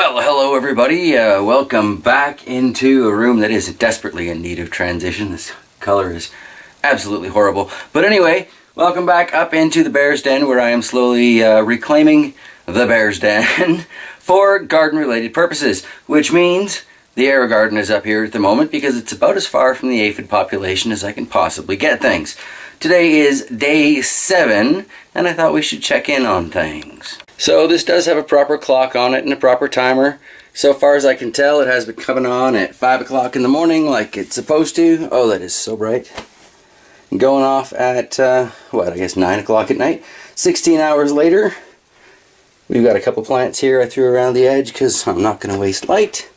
Well, hello everybody. Welcome back into a room that is desperately in need of transition. This color is absolutely horrible. But anyway, welcome back up into the bear's den, where I am slowly reclaiming the bear's den for garden-related purposes, which means the AeroGarden is up here at the moment because it's about as far from the aphid population as I can possibly get things. Today is day 7, and I thought we should check in on things. So this does have a proper clock on it and a proper timer. So far as I can tell, it has been coming on at 5 o'clock in the morning like it's supposed to. Oh, that is so bright. And going off at, I guess 9 o'clock at night. 16 hours later, we've got a couple plants here I threw around the edge because I'm not going to waste light.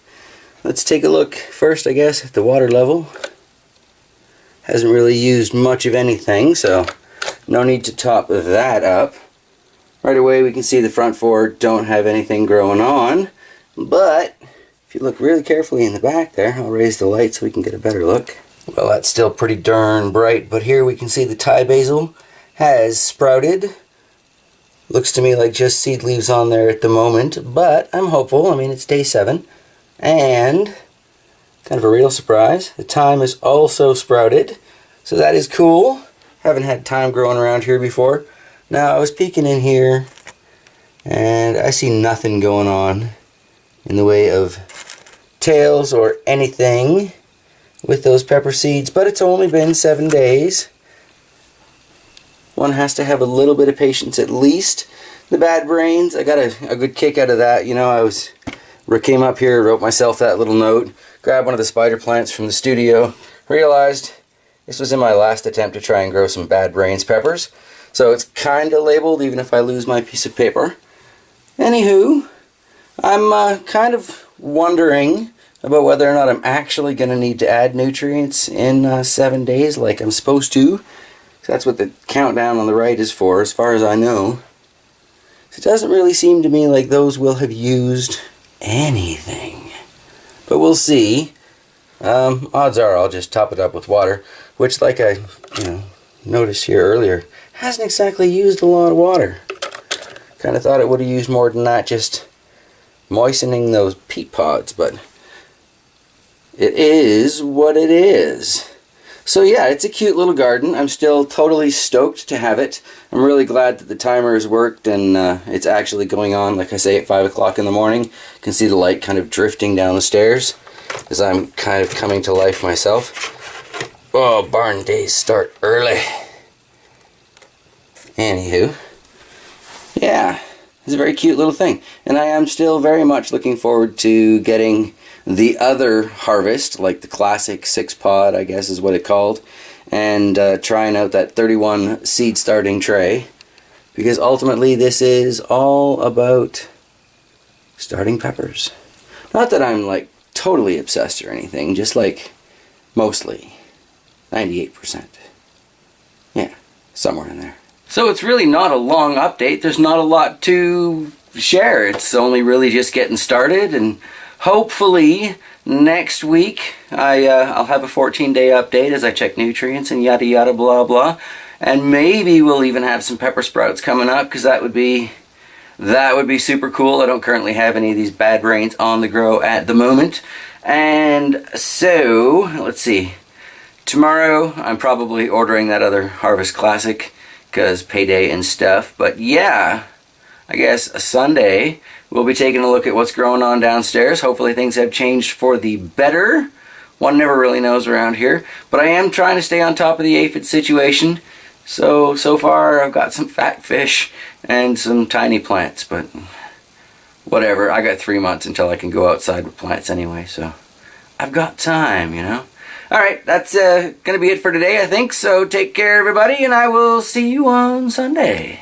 Let's take a look first, I guess, at the water level. Hasn't really used much of anything, so no need to top that up. Right away we can see the front 4 don't have anything growing on, but if you look really carefully in the back there, I'll raise the light so we can get a better look. Well, that's still pretty darn bright, but here we can see the Thai basil has sprouted. Looks to me like just seed leaves on there at the moment, but I'm hopeful. I mean, it's day 7, and kind of a real surprise, the thyme is also sprouted, so that is cool. Haven't had thyme growing around here before. Now I was peeking in here and I see nothing going on in the way of tails or anything with those pepper seeds, but it's only been 7 days. One has to have a little bit of patience at least. The bad brains, I got a good kick out of that. You know, I came up here, wrote myself that little note, grabbed one of the spider plants from the studio, realized this was in my last attempt to try and grow some bad brains peppers. So it's kind of labeled even if I lose my piece of paper. Anywho, I'm kind of wondering about whether or not I'm actually going to need to add nutrients in 7 days like I'm supposed to. So that's what the countdown on the right is for, as far as I know. So it doesn't really seem to me like those will have used anything. But we'll see. Odds are I'll just top it up with water, which, like I noticed here earlier, hasn't exactly used a lot of water. Kind of thought it would have used more than that, just moistening those peat pods, but it is what it is. So yeah, it's a cute little garden. I'm still totally stoked to have it. I'm really glad that the timer has worked and it's actually going on, like I say, at 5 o'clock in the morning. You can see the light kind of drifting down the stairs as I'm kind of coming to life myself. Oh, barn days start early. Anywho, yeah, it's a very cute little thing. And I am still very much looking forward to getting the other harvest, like the classic 6-pod, I guess is what it's called, and trying out that 31 seed starting tray, because ultimately this is all about starting peppers. Not that I'm like totally obsessed or anything, just like mostly 98%. Yeah, somewhere in there. So it's really not a long update. There's not a lot to share. It's only really just getting started, and hopefully next week I'll have a 14-day update as I check nutrients and yada yada blah blah, and maybe we'll even have some pepper sprouts coming up, because that would be super cool. I don't currently have any of these bad brains on the grow at the moment. And so let's see, tomorrow I'm probably ordering that other Harvest Classic because payday and stuff. But yeah, I guess Sunday we'll be taking a look at what's growing on downstairs. Hopefully things have changed for the better. One never really knows around here, but I am trying to stay on top of the aphid situation. So far I've got some fat fish and some tiny plants, but whatever. I got 3 months until I can go outside with plants anyway, so I've got time, you know. Alright, that's gonna be it for today, I think. So take care, everybody, and I will see you on Sunday.